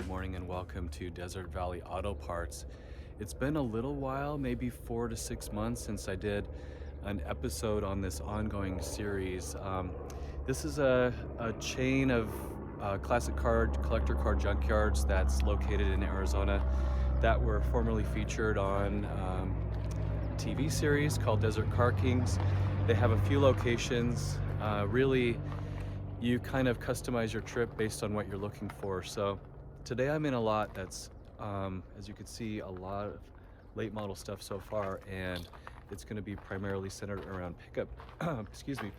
Good morning and welcome to Desert Valley Auto Parts. It's been a little while, maybe 4 to 6 months since I did an episode on this ongoing series. This is a chain of classic car, collector car junkyards that's located in Arizona that were formerly featured on TV series called Desert Car Kings. They have a few locations. Really, you kind of customize your trip based on what you're looking for. So today I'm in a lot that's, as you can see, a lot of late model stuff so far, and it's going to be primarily centered around pickup,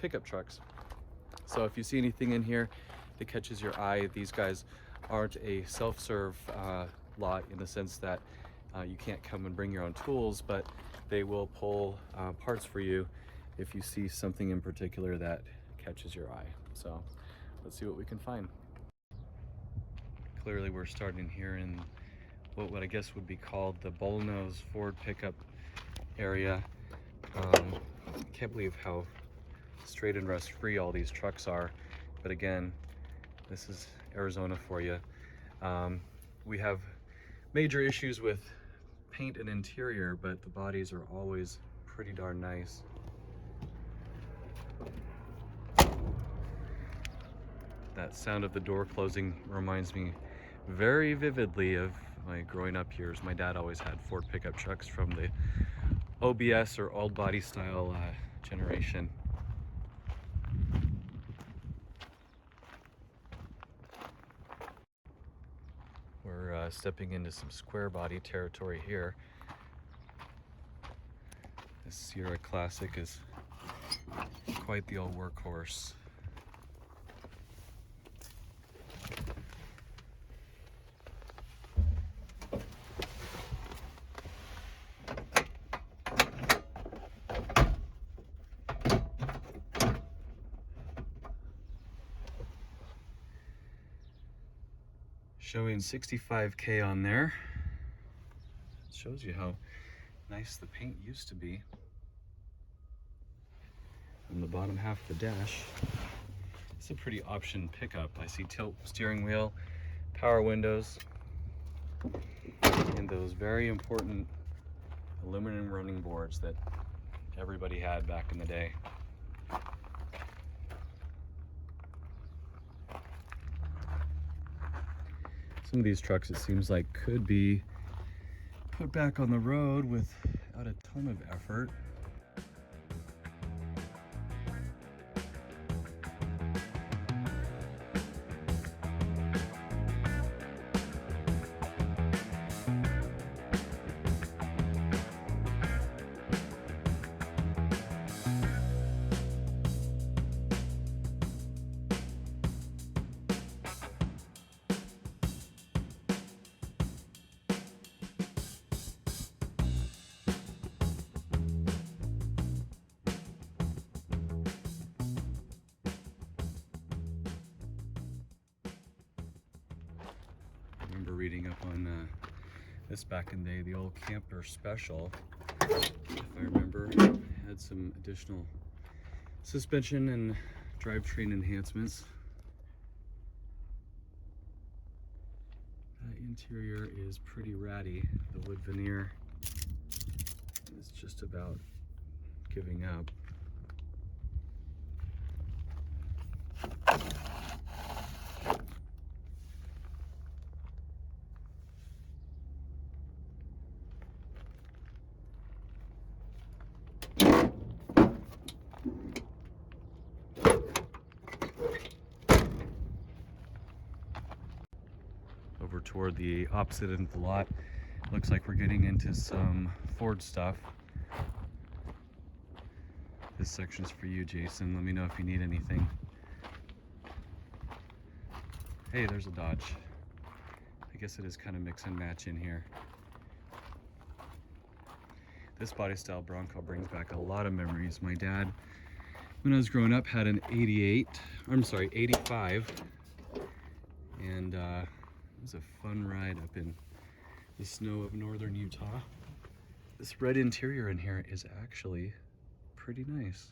pickup trucks. So if you see anything in here that catches your eye, these guys aren't a self-serve lot in the sense that you can't come and bring your own tools, but they will pull parts for you if you see something in particular that catches your eye. So let's see what we can find. Clearly we're starting here in what I guess would be called the bullnose Ford pickup area. Can't believe how straight and rust free all these trucks are, but again, this is Arizona for you. We have major issues with paint and interior, but the bodies are always pretty darn nice. That sound of the door closing reminds me very vividly of my growing up years. My dad always had Ford pickup trucks from the OBS or old body style generation. We're stepping into some square body territory here. This Sierra Classic is quite the old workhorse. Showing 65K on there. It shows you how nice the paint used to be. On the bottom half of the dash, it's a pretty option pickup. I see tilt steering wheel, power windows, and those very important aluminum running boards that everybody had back in the day. Some of these trucks, it seems like, could be put back on the road without a ton of effort. Reading up on this back in the day, the old camper special, if I remember, had some additional suspension and drivetrain enhancements. The interior is pretty ratty. The wood veneer is just about giving up. Over toward the opposite end of the lot, looks like we're getting into some Ford stuff. This section's for you, Jason. Let me know if you need anything. Hey, there's a Dodge. I guess it is kind of mix and match in here. This body style Bronco brings back a lot of memories. My dad, when I was growing up, had an 85, and it was a fun ride up in the snow of northern Utah. This red interior in here is actually pretty nice.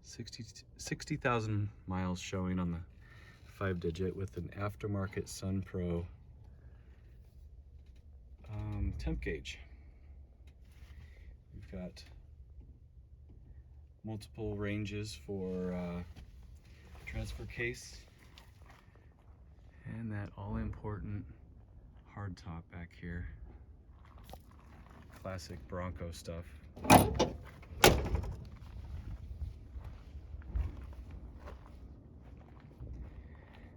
60,000 miles showing on the 5-digit with an aftermarket Sun Pro temp gauge. We've got multiple ranges for transfer case, and that all-important hardtop back here. Classic Bronco stuff.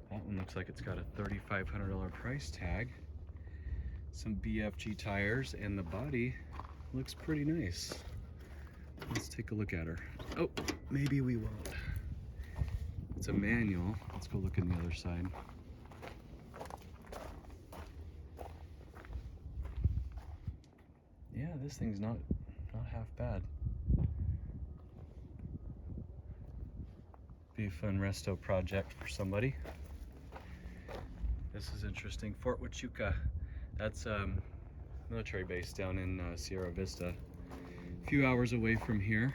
That one looks like it's got a $3,500 price tag. Some BFG tires, and the body looks pretty nice. Let's take a look at her. Oh, maybe we won't. It's a manual. Let's go look on the other side. Yeah, this thing's not half bad. Be a fun resto project for somebody. This is interesting. Fort Huachuca. That's a military base down in Sierra Vista. A few hours away from here.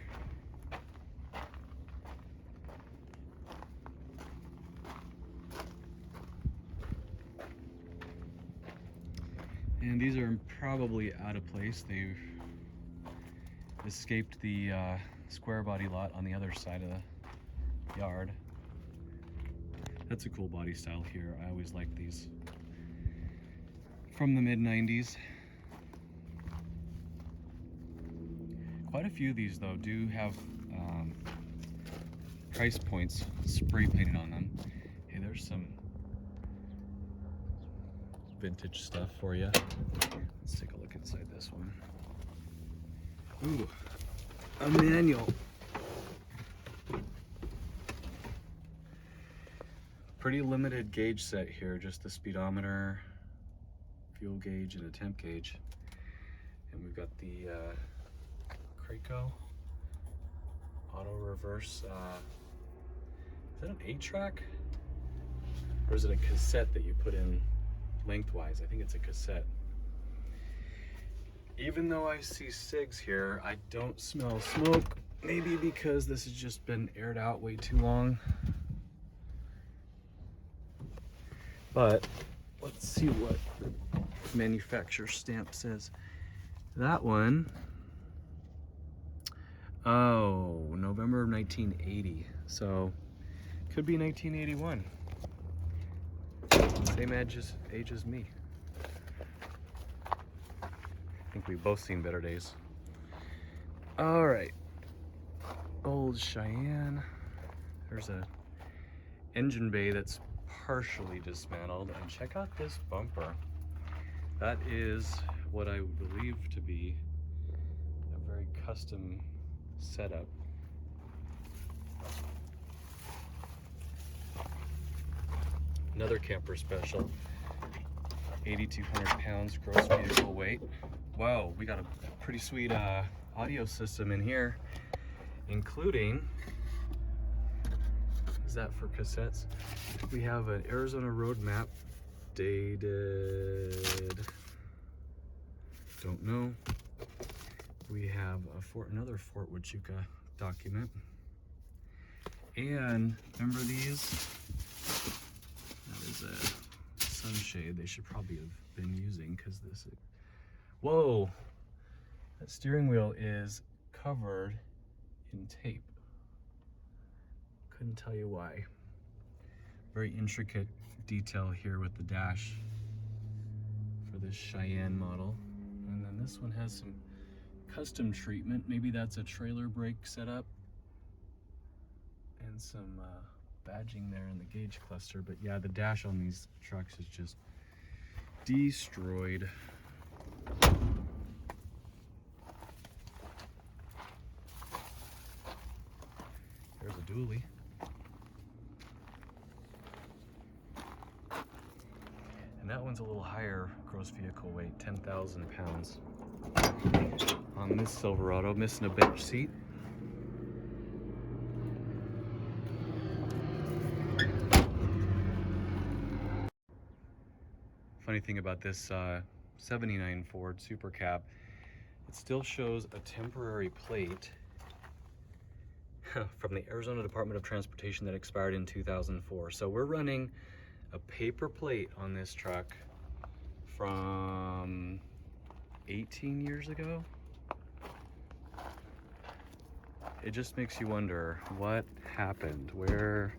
And these are probably out of place. They've escaped the square body lot on the other side of the yard. That's a cool body style here. I always like these. From the mid-90s. Quite a few of these though do have price points spray painted on them. Hey, there's some vintage stuff for you. Let's take a look inside this one. Ooh, a manual. Pretty limited gauge set here, just the speedometer, fuel gauge, and a temp gauge. And we've got the Kraco auto reverse. Is that an 8-track? Or is it a cassette that you put in lengthwise? I think it's a cassette. Even though I see cigs here, I don't smell smoke. Maybe because this has just been aired out way too long. But let's see what the manufacturer stamp says. That one, oh, November of 1980. So could be 1981. Same age as me. I think we've both seen better days. All right, old Cheyenne. There's a engine bay that's partially dismantled, and check out this bumper. That is what I believe to be a very custom setup. Another camper special, 8,200 pounds gross vehicle weight. Wow, we got a pretty sweet audio system in here, including, is that for cassettes? We have an Arizona road map, dated, don't know. We have another Fort Huachuca document. And remember these? That is a sunshade they should probably have been using, because this is, whoa, that steering wheel is covered in tape. Couldn't tell you why. Very intricate detail here with the dash for this Cheyenne model. And then this one has some custom treatment. Maybe that's a trailer brake setup. And some badging there in the gauge cluster. But yeah, the dash on these trucks is just destroyed. There's a dually. And that one's a little higher gross vehicle weight, 10,000 pounds. On this Silverado, missing a bench seat. Funny thing about this 79 Ford Super Cab, it still shows a temporary plate from the Arizona Department of Transportation that expired in 2004. So we're running a paper plate on this truck from 18 years ago. It just makes you wonder what happened. Where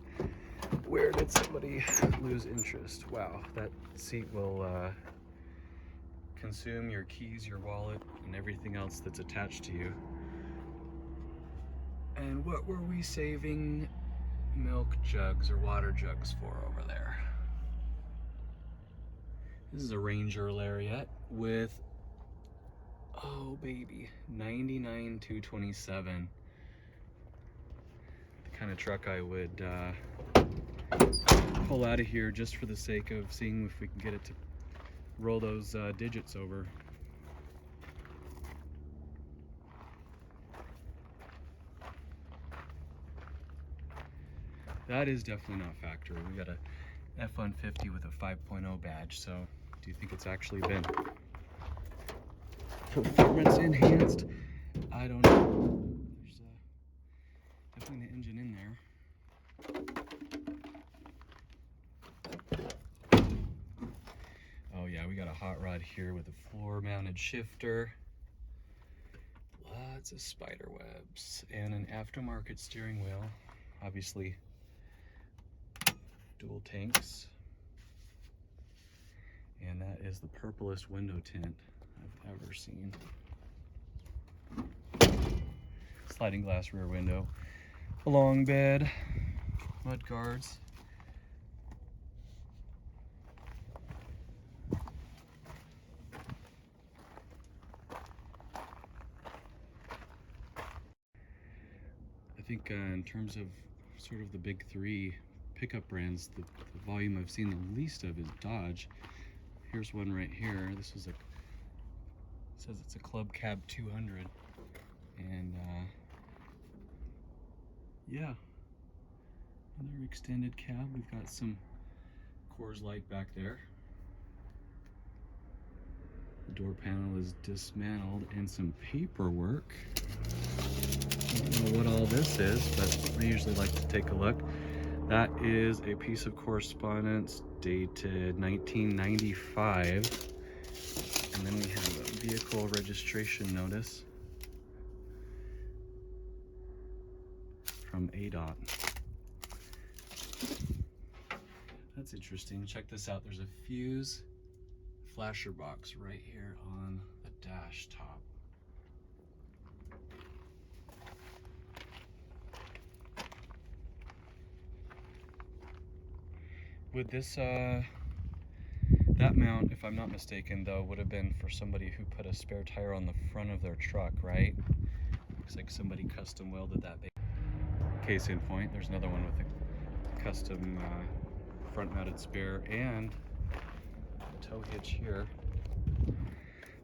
did somebody lose interest? Wow, that seat will consume your keys, your wallet, and everything else that's attached to you. And what were we saving milk jugs or water jugs for over there? This is a Ranger Lariat with, oh baby, 99,227. The kind of truck I would pull out of here just for the sake of seeing if we can get it to roll those digits over. That is definitely not factory. We got a F-150 with a 5.0 badge, so do you think it's actually been performance enhanced? I don't know. There's definitely an engine in there. Oh yeah, we got a hot rod here with a floor mounted shifter. Lots of spider webs and an aftermarket steering wheel. Obviously dual tanks. And that is the purplest window tint I've ever seen. Sliding glass rear window, a long bed, mud guards. I think in terms of sort of the big three pickup brands, the volume I've seen the least of is Dodge. Here's one right here. This is says it's a Club Cab 200, and yeah, another extended cab. We've got some Coors Light back there. The door panel is dismantled and some paperwork. I don't know what all this is, but I usually like to take a look. That is a piece of correspondence dated 1995. And then we have a vehicle registration notice from ADOT. That's interesting. Check this out. There's a fuse flasher box right here on the dash top. Would this, that mount, if I'm not mistaken though, would have been for somebody who put a spare tire on the front of their truck, right? Looks like somebody custom welded that. Case in point, there's another one with a custom front mounted spare and a tow hitch here.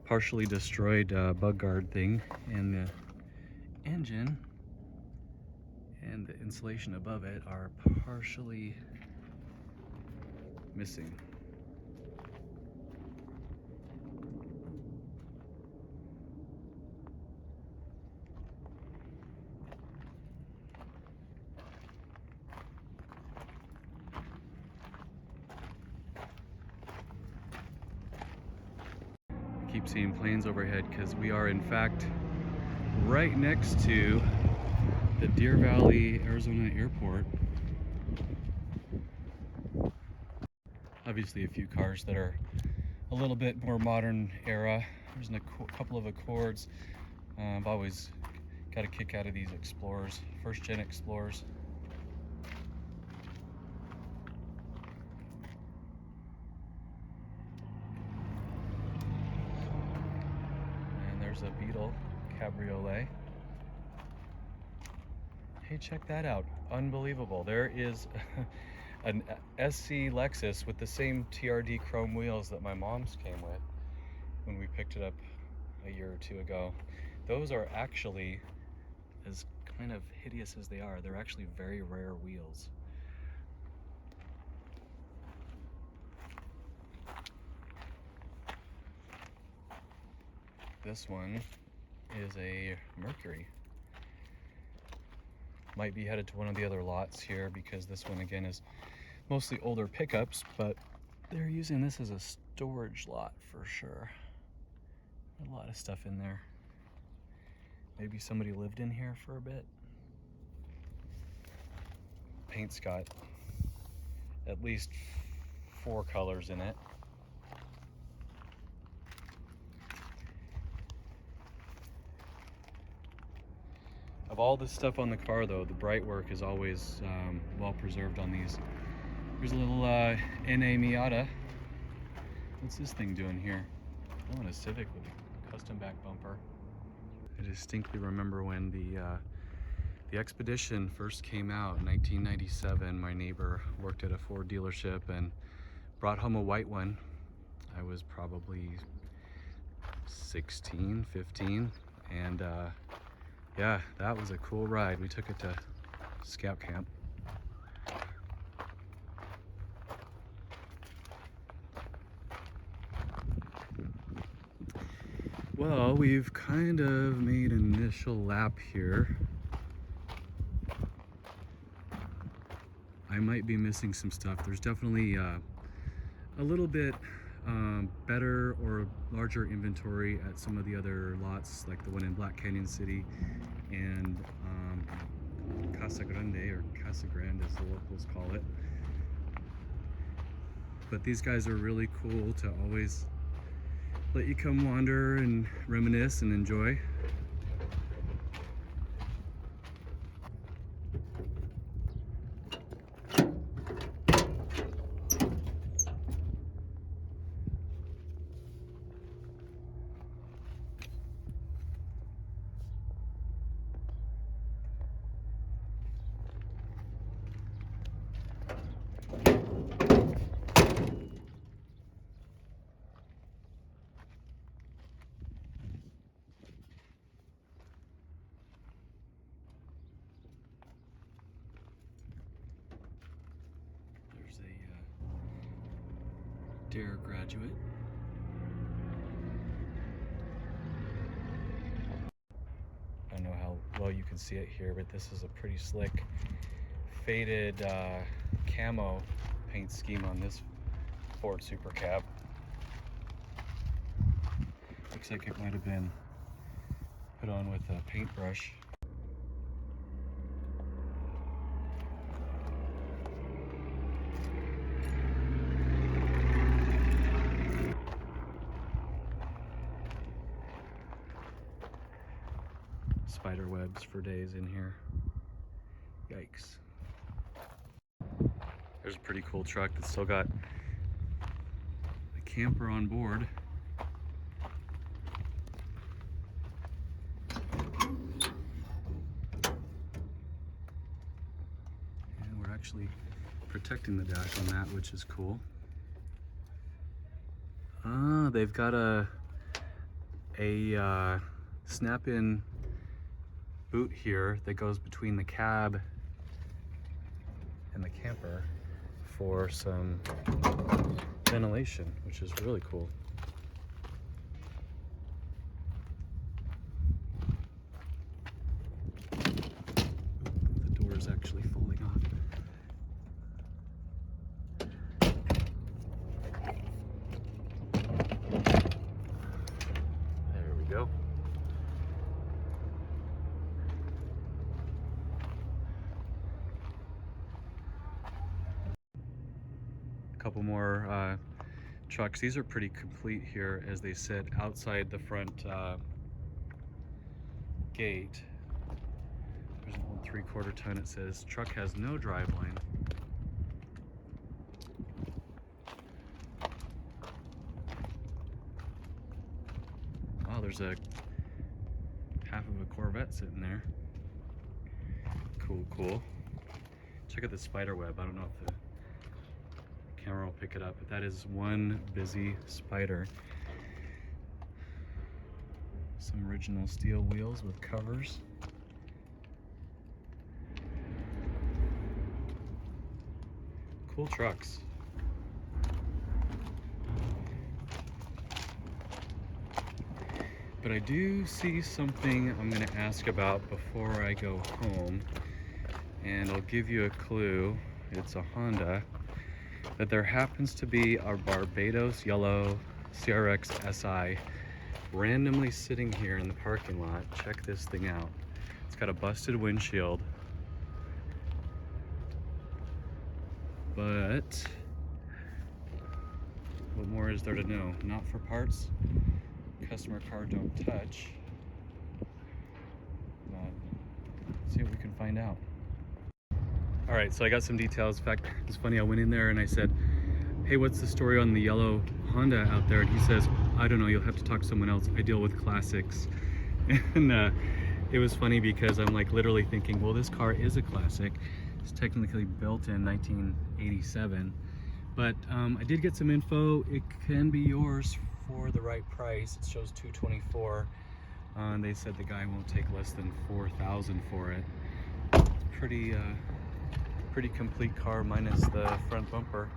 Partially destroyed bug guard thing, and the engine and the insulation above it are partially missing. I keep seeing planes overhead because we are in fact right next to the Deer Valley, Arizona airport. Obviously a few cars that are a little bit more modern era. There's a couple of Accords. I've always got a kick out of these Explorers, first gen Explorers. And there's a Beetle Cabriolet. Hey, check that out. Unbelievable. There is an SC Lexus with the same TRD chrome wheels that my mom's came with when we picked it up a year or two ago. Those are actually, as kind of hideous as they are, they're actually very rare wheels. This one is a Mercury. Might be headed to one of the other lots here because this one again is mostly older pickups, but they're using this as a storage lot for sure. A lot of stuff in there. Maybe somebody lived in here for a bit. Paint's got at least 4 colors in it. Of all the stuff on the car though, the bright work is always well preserved on these. Here's a little NA Miata. What's this thing doing here? Oh, and a Civic with a custom back bumper. I distinctly remember when the Expedition first came out in 1997. My neighbor worked at a Ford dealership and brought home a white one. I was probably 16, 15, and yeah, that was a cool ride. We took it to scout camp. Well, we've kind of made an initial lap here. I might be missing some stuff. There's definitely a little bit better or larger inventory at some of the other lots, like the one in Black Canyon City and Casa Grande, or Casa Grande as the locals call it. But these guys are really cool to always let you come wander and reminisce and enjoy. Dare graduate. I don't know how well you can see it here, but this is a pretty slick faded camo paint scheme on this Ford Super Cab. Looks like it might have been put on with a paintbrush. Spider webs for days in here. Yikes. There's a pretty cool truck that's still got a camper on board. And we're actually protecting the dash on that, which is cool. Ah, they've got a snap-in boot here that goes between the cab and the camper for some ventilation, which is really cool. The door is actually falling off. There we go. Couple more trucks. These are pretty complete here as they sit outside the front gate. There's an old 3/4 ton. It says truck has no driveline. Wow, there's a half of a Corvette sitting there. Cool, cool. Check out the spider web. I don't know if the camera will pick it up, but that is one busy spider. Some original steel wheels with covers. Cool trucks. But I do see something I'm going to ask about before I go home. and I'll give you a clue. It's a Honda, but there happens to be a Barbados yellow CRX SI randomly sitting here in the parking lot. Check this thing out. It's got a busted windshield, but what more is there to know? Not for parts, customer car don't touch, but let's see what we can find out. All right, so I got some details. In fact, it's funny, I went in there and I said, hey, what's the story on the yellow Honda out there? And he says, I don't know, you'll have to talk to someone else. I deal with classics. And it was funny because I'm like literally thinking, well, this car is a classic. It's technically built in 1987. But I did get some info. It can be yours for the right price. It shows $224. And they said the guy won't take less than $4,000 for it. It's pretty complete car minus the front bumper.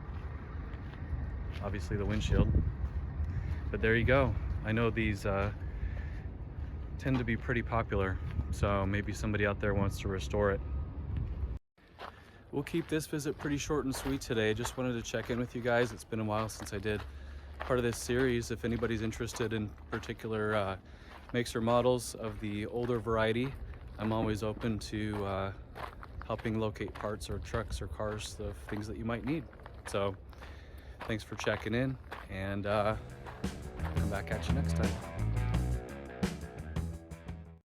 Obviously the windshield. But there you go. I know these tend to be pretty popular, so maybe somebody out there wants to restore it. We'll keep this visit pretty short and sweet today. Just wanted to check in with you guys. It's been a while since I did part of this series. If anybody's interested in particular makes or models of the older variety, I'm always open to helping locate parts or trucks or cars, the things that you might need. So thanks for checking in, and come back at you next time.